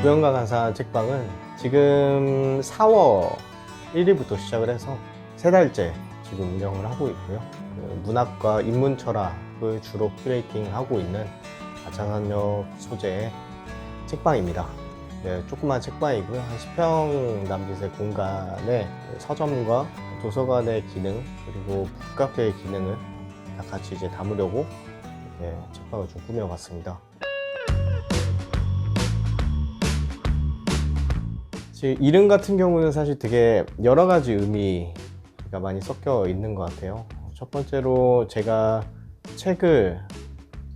우영과 간사 책방은 지금 4월 1일부터 시작을 해서 3달째 지금 운영을 하고 있고요. 문학과 인문철학을 주로 큐레이팅하고 있는 아차산역 소재의 책방입니다. 조그만 책방이고요. 한 10평 남짓의 공간에 서점과 도서관의 기능 그리고 북카페의 기능을 다 같이 이제 담으려고 책방을 좀 꾸며봤습니다. 이름 같은 경우는 사실 되게 여러 가지 의미가 많이 섞여 있는 것 같아요. 첫 번째로 제가 책을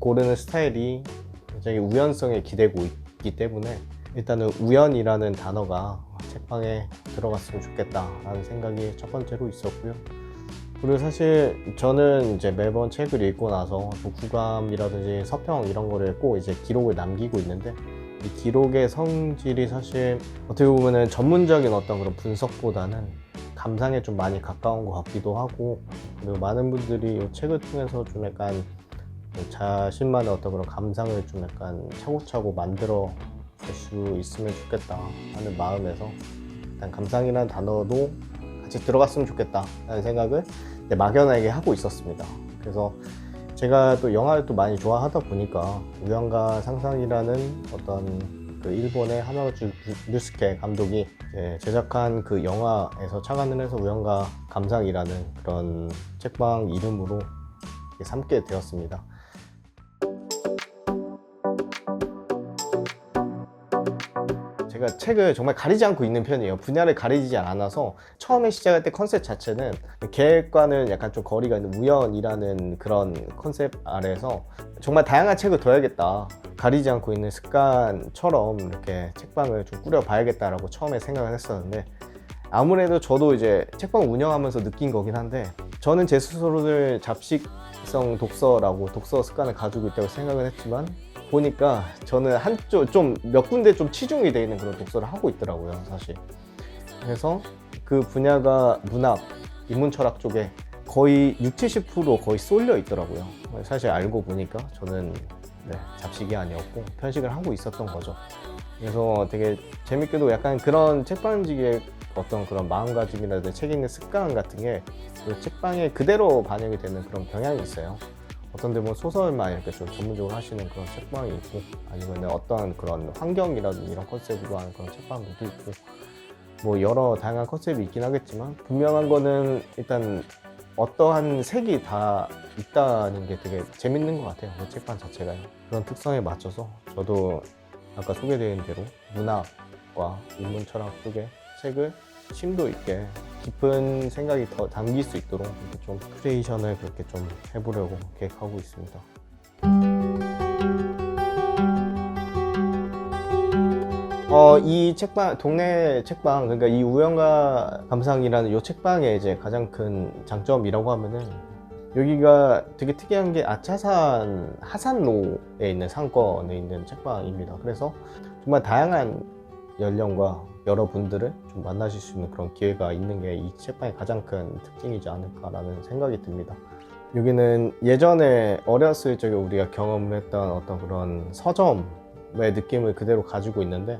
고르는 스타일이 굉장히 우연성에 기대고 있기 때문에 일단은 우연이라는 단어가 책방에 들어갔으면 좋겠다라는 생각이 첫 번째로 있었고요. 그리고 사실 저는 이제 매번 책을 읽고 나서 독후감이라든지 서평 이런 거를 꼭 이제 기록을 남기고 있는데 이 기록의 성질이 사실 어떻게 보면은 전문적인 어떤 그런 분석보다는 감상에 좀 많이 가까운 것 같기도 하고, 그리고 많은 분들이 이 책을 통해서 좀 약간 자신만의 어떤 그런 감상을 좀 약간 차곡차곡 만들어 볼 수 있으면 좋겠다 하는 마음에서 일단 감상이라는 단어도 같이 들어갔으면 좋겠다 라는 생각을 막연하게 하고 있었습니다. 그래서 제가 또 영화를 또 많이 좋아하다 보니까 우영과 상상이라는 어떤 그 일본의 하나우치 류스케 감독이 제작한 그 영화에서 착안을 해서 우영과 감상이라는 그런 책방 이름으로 삼게 되었습니다. 제가 책을 정말 가리지 않고 읽는 편이에요. 분야를 가리지 않아서 처음에 시작할 때 컨셉 자체는 계획과는 약간 좀 거리가 있는 우연이라는 그런 컨셉 아래서 정말 다양한 책을 둬야겠다, 가리지 않고 있는 습관처럼 이렇게 책방을 좀 꾸려봐야겠다라고 처음에 생각을 했었는데, 아무래도 저도 이제 책방 운영하면서 느낀 거긴 한데, 저는 제 스스로를 잡식성 독서라고 독서 습관을 가지고 있다고 생각을 했지만 보니까 저는 한쪽 좀 몇 군데 좀 치중이 되어 있는 그런 독서를 하고 있더라고요, 사실. 그래서 그 분야가 문학, 인문철학 쪽에 거의 60~70% 거의 쏠려 있더라고요. 사실 알고 보니까 저는 잡식이 아니었고 편식을 하고 있었던 거죠. 그래서 되게 재밌게도 약간 그런 책방지기의 어떤 그런 마음가짐이라든지 책 읽는 습관 같은 게 책방에 그대로 반영이 되는 그런 경향이 있어요. 어떤 데 뭐 소설만 이렇게 좀 전문적으로 하시는 그런 책방이 있고, 아니면 어떤 그런 환경이라든지 이런 컨셉으로 하는 그런 책방들도 있고, 뭐 여러 다양한 컨셉이 있긴 하겠지만 분명한 거는 일단 어떠한 색이 다 있다는 게 되게 재밌는 것 같아요. 그 책방 자체가요. 그런 특성에 맞춰서 저도 아까 소개드린 대로 문학과 인문철학 쪽의 책을 심도 있게 깊은 생각이 더 담길 수 있도록 이렇게 좀 크리에이션을 그렇게 좀 해보려고 계획하고 있습니다. 이 책방, 동네 책방, 그러니까 이 우영과 감상이라는 이 책방의 이제 가장 큰 장점이라고 하면은, 여기가 되게 특이한 게 아차산 하산로에 있는 상권에 있는 책방입니다. 그래서 정말 다양한 연령과 여러분들을 좀 만나실 수 있는 그런 기회가 있는 게 이 책방의 가장 큰 특징이지 않을까라는 생각이 듭니다. 여기는 예전에 어렸을 적에 우리가 경험했던 어떤 그런 서점의 느낌을 그대로 가지고 있는데,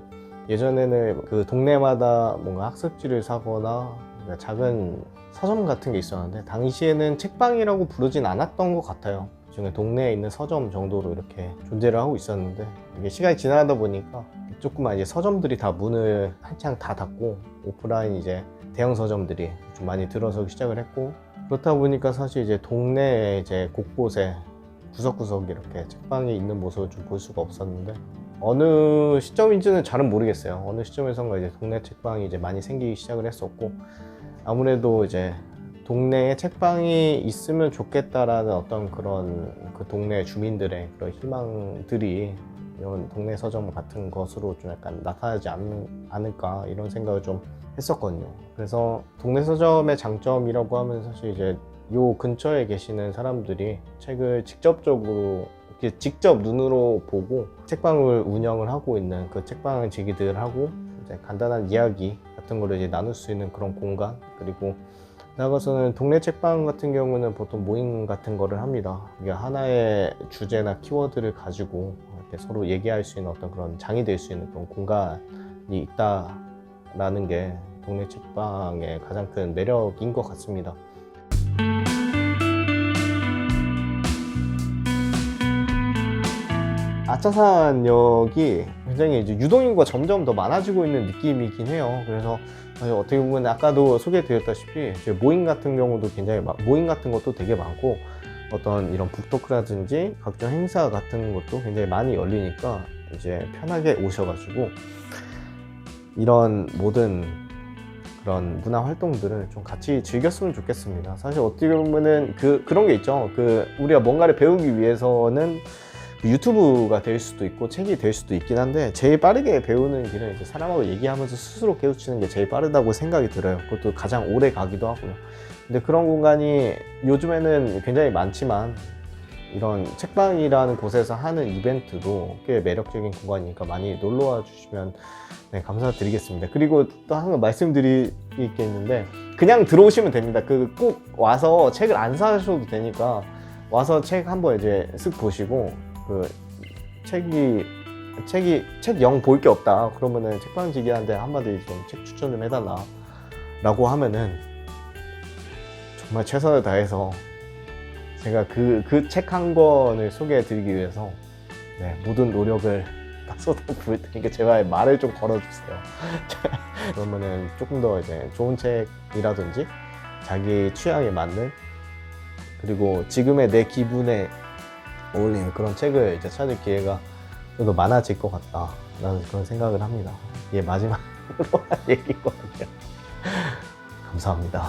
예전에는 그 동네마다 뭔가 학습지를 사거나 작은 서점 같은 게 있었는데 당시에는 책방이라고 부르진 않았던 것 같아요. 지금 동네에 있는 서점 정도로 이렇게 존재를 하고 있었는데, 이게 시간이 지나다 보니까 조금만 이제 서점들이 다 문을 한창 다 닫고 오프라인 이제 대형 서점들이 좀 많이 들어서기 시작을 했고, 그렇다 보니까 사실 이제 동네에 이제 곳곳에 구석구석 이렇게 책방이 있는 모습을 좀 볼 수가 없었는데, 어느 시점인지는 잘은 모르겠어요. 어느 시점에선가 이제 동네 책방이 이제 많이 생기기 시작을 했었고, 아무래도 이제 동네에 책방이 있으면 좋겠다라는 어떤 그런 그 동네 주민들의 그런 희망들이 이런 동네 서점 같은 것으로 좀 약간 나타나지 않을까 이런 생각을 좀 했었거든요. 그래서 동네 서점의 장점이라고 하면 사실 이제 요 근처에 계시는 사람들이 책을 직접적으로 직접 눈으로 보고 책방을 운영을 하고 있는 그 책방 지기들하고 이제 간단한 이야기 같은 거를 이제 나눌 수 있는 그런 공간, 그리고 나가서는 동네 책방 같은 경우는 보통 모임 같은 거를 합니다. 이게 하나의 주제나 키워드를 가지고 이렇게 서로 얘기할 수 있는 어떤 그런 장이 될 수 있는 그런 공간이 있다라는 게 동네 책방의 가장 큰 매력인 것 같습니다. 아차산역이 굉장히 이제 유동인구가 점점 더 많아지고 있는 느낌이긴 해요. 그래서 어떻게 보면 아까도 소개드렸다시피 모임 같은 경우도 굉장히 모임 같은 것도 되게 많고, 어떤 이런 북토크라든지 각종 행사 같은 것도 굉장히 많이 열리니까 이제 편하게 오셔가지고 이런 모든 그런 문화 활동들을 좀 같이 즐겼으면 좋겠습니다. 사실 어떻게 보면은 그런 게 있죠. 우리가 뭔가를 배우기 위해서는 유튜브가 될 수도 있고 책이 될 수도 있긴 한데, 제일 빠르게 배우는 길은 이제 사람하고 얘기하면서 스스로 깨우치는 게 제일 빠르다고 생각이 들어요. 그것도 가장 오래 가기도 하고요. 근데 그런 공간이 요즘에는 굉장히 많지만, 이런 책방이라는 곳에서 하는 이벤트도 꽤 매력적인 공간이니까 많이 놀러와 주시면 네, 감사드리겠습니다. 그리고 또 항상 말씀드릴 게 있는데, 그냥 들어오시면 됩니다. 꼭 와서 책을 안 사셔도 되니까 와서 책 한번 이제 쓱 보시고, 책 영 볼 게 없다 그러면은 책방지기한테 한마디 좀 책 추천 좀 해달라 라고 하면은 정말 최선을 다해서 제가 그 책 한 권을 소개해 드리기 위해서 네, 모든 노력을 다 쏟아 부을 테니까 제발 말을 좀 걸어주세요. 그러면은 조금 더 이제 좋은 책이라든지 자기 취향에 맞는, 그리고 지금의 내 기분에 어울리는 그런 책을 이제 찾을 기회가 좀 더 많아질 것 같다라는 그런 생각을 합니다. 이게 마지막으로 한 얘기거든요. 감사합니다.